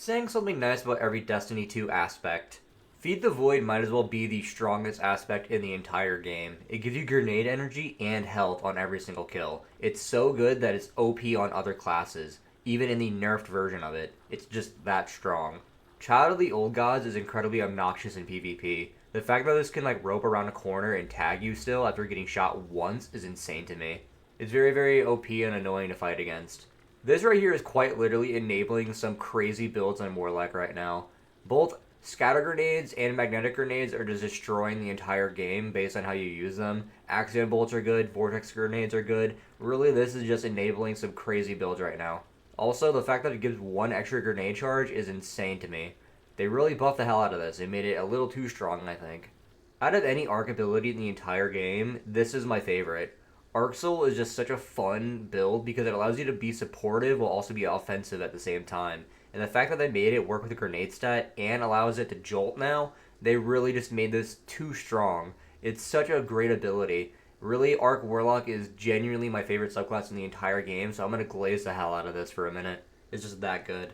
Saying something nice about every Destiny 2 aspect. Feed the Void might as well be the strongest aspect in the entire game. It gives you grenade energy and health on every single kill. It's so good that it's OP on other classes, even in the nerfed version of it. It's just that strong. Child of the Old Gods is incredibly obnoxious in PvP. The fact that this can like rope around a corner and tag you still after getting shot once is insane to me. It's very, very OP and annoying to fight against. This right here is quite literally enabling some crazy builds on Warlock right now. Both scatter grenades and magnetic grenades are just destroying the entire game based on how you use them. Accident bolts are good, vortex grenades are good. Really, this is just enabling some crazy builds right now. Also, the fact that it gives one extra grenade charge is insane to me. They really buffed the hell out of this. They made it a little too strong, I think. Out of any arc ability in the entire game, this is my favorite. Arc Soul is just such a fun build because it allows you to be supportive while also be offensive at the same time. And the fact that they made it work with the grenade stat and allows it to jolt now, they really just made this too strong. It's such a great ability. Really, Arc Warlock is genuinely my favorite subclass in the entire game, so I'm going to glaze the hell out of this for a minute. It's just that good.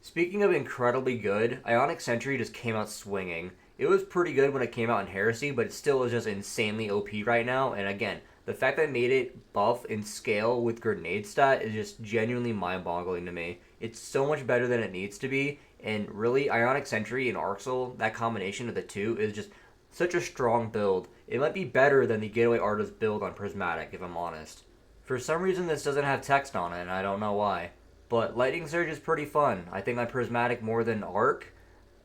Speaking of incredibly good, Ionic Sentry just came out swinging. It was pretty good when it came out in Heresy, but it still is just insanely OP right now, and again, the fact that I made it buff and scale with grenade stat is just genuinely mind-boggling to me. It's so much better than it needs to be, and really, Ionic Sentry and Arc Soul, that combination of the two is just such a strong build. It might be better than the Getaway Artist build on Prismatic, if I'm honest. For some reason, this doesn't have text on it, and I don't know why. But Lightning Surge is pretty fun. I think on Prismatic more than Arc.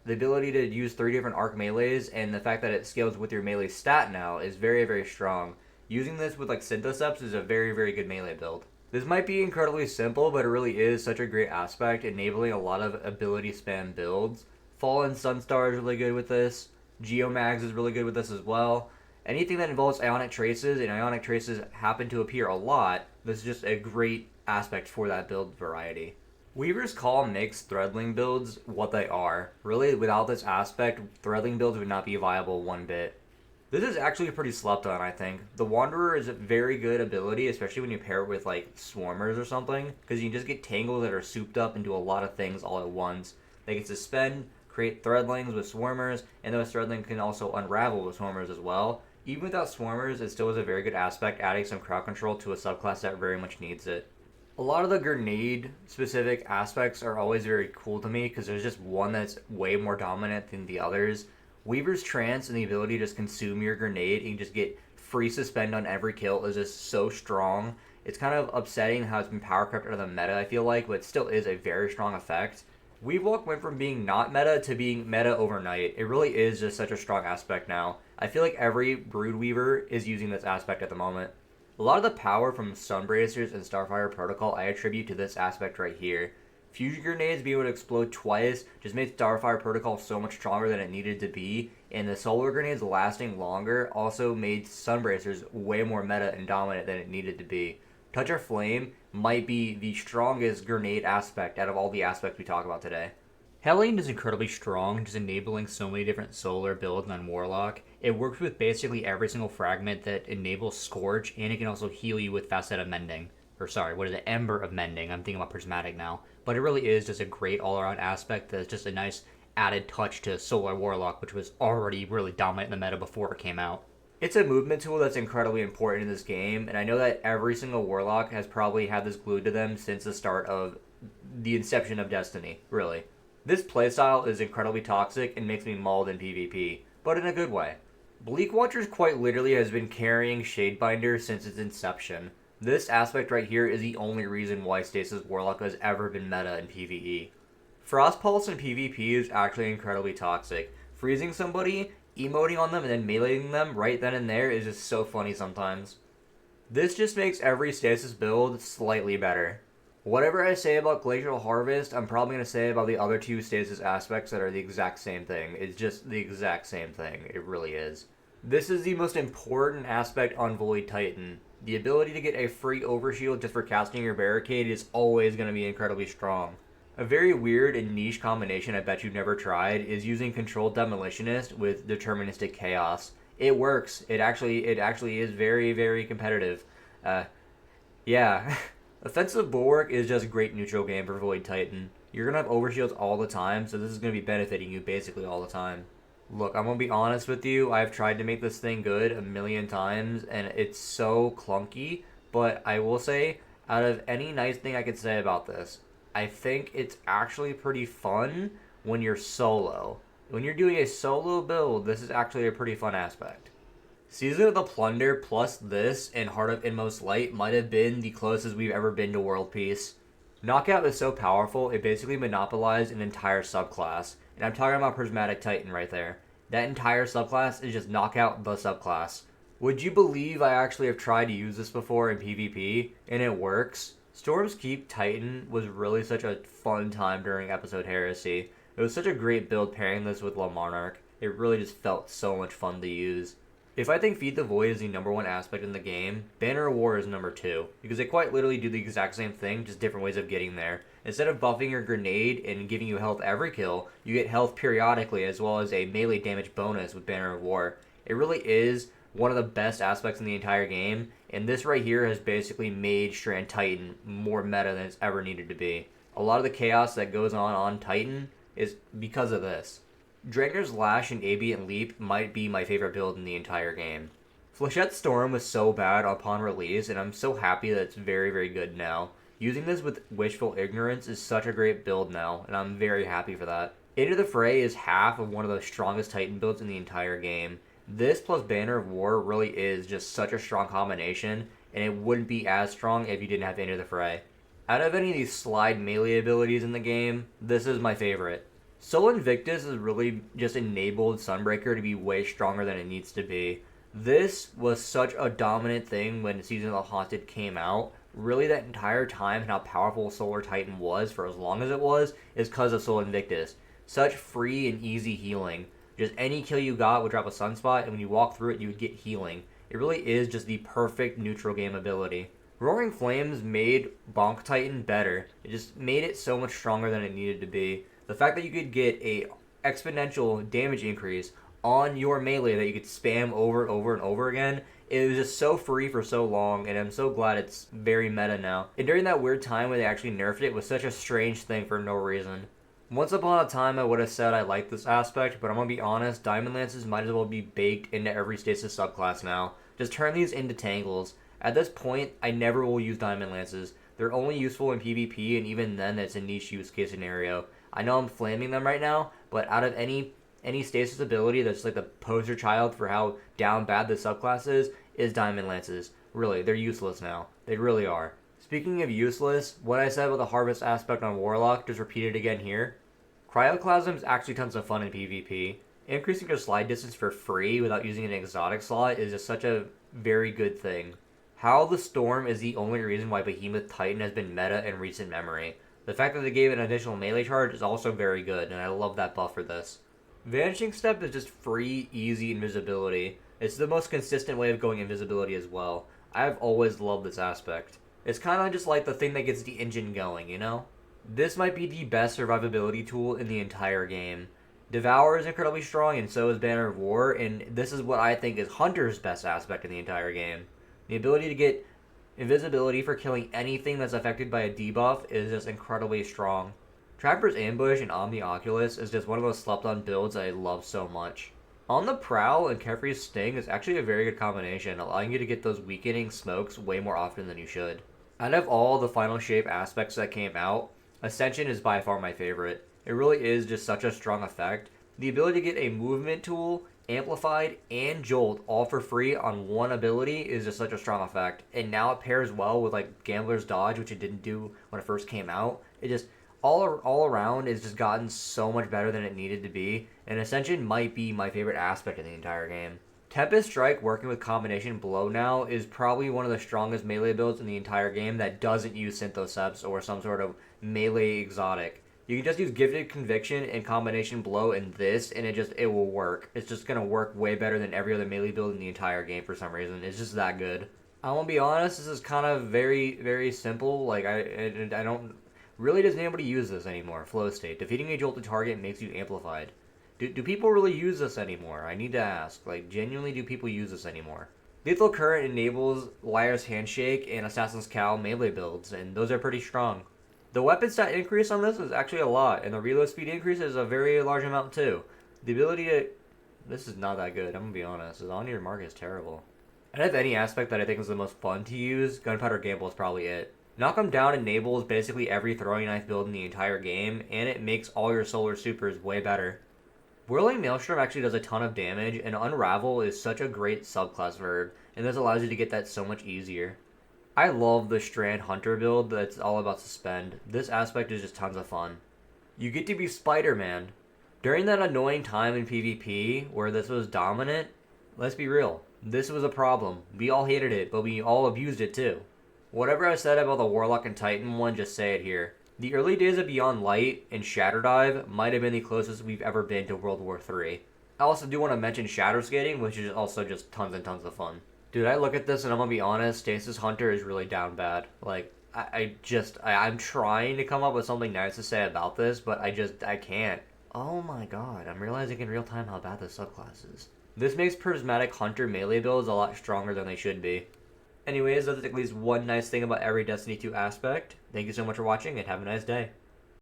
The ability to use 3 different Arc melees, and the fact that it scales with your melee stat now is very, very strong. Using this with like Syntheseps is a very, very good melee build. This might be incredibly simple, but it really is such a great aspect, enabling a lot of ability spam builds. Fallen Sunstar is really good with this. Geomags is really good with this as well. Anything that involves Ionic Traces, and Ionic Traces happen to appear a lot, this is just a great aspect for that build variety. Weaver's Call makes Threadling builds what they are. Really, without this aspect, Threadling builds would not be viable one bit. This is actually pretty slept on, I think. The Wanderer is a very good ability, especially when you pair it with, like, Swarmers or something, because you can just get Tangles that are souped up into a lot of things all at once. They can suspend, create Threadlings with Swarmers, and those Threadlings can also unravel with Swarmers as well. Even without Swarmers, it still is a very good aspect, adding some crowd control to a subclass that very much needs it. A lot of the grenade-specific aspects are always very cool to me, because there's just one that's way more dominant than the others. Weaver's Trance and the ability to just consume your grenade and just get free suspend on every kill is just so strong. It's kind of upsetting how it's been power crept out of the meta, I feel like, but it still is a very strong effect. Weavewalk went from being not meta to being meta overnight. It really is just such a strong aspect now. I feel like every Broodweaver is using this aspect at the moment. A lot of the power from Sunbracers and Starfire Protocol I attribute to this aspect right here. Fusion grenades being able to explode twice just made Starfire Protocol so much stronger than it needed to be, and the solar grenades lasting longer also made Sunbracers way more meta and dominant than it needed to be. Touch of Flame might be the strongest grenade aspect out of all the aspects we talk about today. Hellion is incredibly strong, just enabling so many different solar builds on Warlock. It works with basically every single fragment that enables Scorch, and it can also heal you with Facet of Mending. Or sorry, what is it? Ember of Mending. I'm thinking about Prismatic now. But it really is just a great all-around aspect that's just a nice added touch to Solar Warlock, which was already really dominant in the meta before it came out. It's a movement tool that's incredibly important in this game, and I know that every single Warlock has probably had this glued to them since the start of the inception of Destiny, really. This playstyle is incredibly toxic and makes me mauled in PvP, but in a good way. Bleak Watchers quite literally has been carrying Shadebinder since its inception. This aspect right here is the only reason why Stasis Warlock has ever been meta in PvE. Frost Pulse in PvP is actually incredibly toxic. Freezing somebody, emoting on them, and then meleeing them right then and there is just so funny sometimes. This just makes every Stasis build slightly better. Whatever I say about Glacial Harvest, I'm probably going to say about the other two Stasis aspects that are the exact same thing. It's just the exact same thing. It really is. This is the most important aspect on Void Titan. The ability to get a free overshield just for casting your barricade is always going to be incredibly strong. A very weird and niche combination I bet you've never tried is using Controlled Demolitionist with Deterministic Chaos. It works. It actually is very, very competitive. Yeah. Offensive Bulwark is just a great neutral game for Void Titan. You're going to have overshields all the time, so this is going to be benefiting you basically all the time. Look, I'm going to be honest with you. I've tried to make this thing good a million times, and it's so clunky. But I will say, out of any nice thing I could say about this, I think it's actually pretty fun when you're solo. When you're doing a solo build, this is actually a pretty fun aspect. Season of the Plunder plus this and Heart of Inmost Light might have been the closest we've ever been to World Peace. Knockout is so powerful, it basically monopolized an entire subclass. And I'm talking about Prismatic Titan right there. That entire subclass is just Knockout the subclass. Would you believe I actually have tried to use this before in PvP, and it works? Storm's Keep Titan was really such a fun time during episode Heresy. It was such a great build pairing this with La Monarch. It really just felt so much fun to use. If I think Feed the Void is the number one aspect in the game, Banner of War is number two, because they quite literally do the exact same thing, just different ways of getting there. Instead of buffing your grenade and giving you health every kill, you get health periodically as well as a melee damage bonus with Banner of War. It really is one of the best aspects in the entire game, and this right here has basically made Strand Titan more meta than it's ever needed to be. A lot of the chaos that goes on Titan is because of this. Dranger's Lash and Ambient Leap might be my favorite build in the entire game. Flechette's Storm was so bad upon release, and I'm so happy that it's very, very good now. Using this with Wishful Ignorance is such a great build now, and I'm very happy for that. Into the Fray is half of one of the strongest Titan builds in the entire game. This plus Banner of War really is just such a strong combination, and it wouldn't be as strong if you didn't have Into the Fray. Out of any of these slide melee abilities in the game, this is my favorite. Sol Invictus has really just enabled Sunbreaker to be way stronger than it needs to be. This was such a dominant thing when Season of the Haunted came out. Really, that entire time and how powerful Solar Titan was for as long as it was is because of Sol Invictus. Such free and easy healing. Just any kill you got would drop a Sunspot, and when you walk through it, you would get healing. It really is just the perfect neutral game ability. Roaring Flames made Bonk Titan better. It just made it so much stronger than it needed to be. The fact that you could get a exponential damage increase on your melee that you could spam over and over and over again, it was just so free for so long, and I'm so glad it's very meta now. And during that weird time when they actually nerfed it, it was such a strange thing for no reason. Once upon a time, I would have said I like this aspect, but I'm gonna be honest, Diamond Lances might as well be baked into every Stasis subclass now. Just turn these into Tangles. At this point, I never will use Diamond Lances. They're only useful in PvP, and even then, it's a niche use case scenario. I know I'm flaming them right now, but out of any Stasis ability that's like the poster child for how down bad this subclass is Diamond Lances. Really, they're useless now. They really are. Speaking of useless, what I said about the Harvest aspect on Warlock, just repeat it again here. Cryoclasm is actually tons of fun in PvP. Increasing your slide distance for free without using an exotic slot is just such a very good thing. Howl the Storm is the only reason why Behemoth Titan has been meta in recent memory. The fact that they gave it an additional melee charge is also very good, and I love that buff for this. Vanishing Step is just free, easy invisibility. It's the most consistent way of going invisibility as well. I've always loved this aspect. It's kind of just like the thing that gets the engine going, you know? This might be the best survivability tool in the entire game. Devour is incredibly strong, and so is Banner of War, and this is what I think is Hunter's best aspect in the entire game. The ability to get invisibility for killing anything that's affected by a debuff is just incredibly strong. Trapper's Ambush and Omni Oculus is just one of those slept-on builds that I love so much. On the Prowl and Carefree's Sting is actually a very good combination, allowing you to get those weakening smokes way more often than you should. Out of all the Final Shape aspects that came out, Ascension is by far my favorite. It really is just such a strong effect. The ability to get a movement tool, Amplified, and Jolt all for free on one ability is just such a strong effect. And now it pairs well with like Gambler's Dodge, which it didn't do when it first came out. It just all around is just gotten so much better than it needed to be. And Ascension might be my favorite aspect of the entire game. Tempest Strike working with combination blow now is probably one of the strongest melee builds in the entire game that doesn't use Synthoceps or some sort of melee exotic. You can just use Gifted Conviction and combination blow in this, and it will work. It's just gonna work way better than every other melee build in the entire game for some reason. It's just that good. I want to be honest, this is kind of very, very simple. Like I don't really doesn't anybody use this anymore. Flow state. Defeating a jolted target makes you amplified. Do people really use this anymore? I need to ask. Like, genuinely, do people use this anymore? Lethal Current enables Liar's Handshake and Assassin's Cowl melee builds, and those are pretty strong. The weapon stat increase on this is actually a lot, and the reload speed increase is a very large amount too. The ability to... This is not that good, I'm gonna be honest. On your mark is terrible. And if any aspect that I think is the most fun to use, Gunpowder Gamble is probably it. Knock 'em down enables basically every throwing knife build in the entire game, and it makes all your solar supers way better. Whirling Maelstrom actually does a ton of damage, and Unravel is such a great subclass verb, and this allows you to get that so much easier. I love the Strand Hunter build that's all about Suspend. This aspect is just tons of fun. You get to be Spider-Man. During that annoying time in PvP where this was dominant, let's be real, this was a problem. We all hated it, but we all abused it too. Whatever I said about the Warlock and Titan one, just say it here. The early days of Beyond Light and Shatter Dive might have been the closest we've ever been to World War III. I also do want to mention Shadow Skating, which is also just tons and tons of fun. Dude, I look at this and I'm gonna be honest, Stasis Hunter is really down bad. Like, I'm trying to come up with something nice to say about this, but I can't. Oh my god, I'm realizing in real time how bad this subclass is. This makes Prismatic Hunter melee builds a lot stronger than they should be. Anyways, that's at least one nice thing about every Destiny 2 aspect. Thank you so much for watching and have a nice day.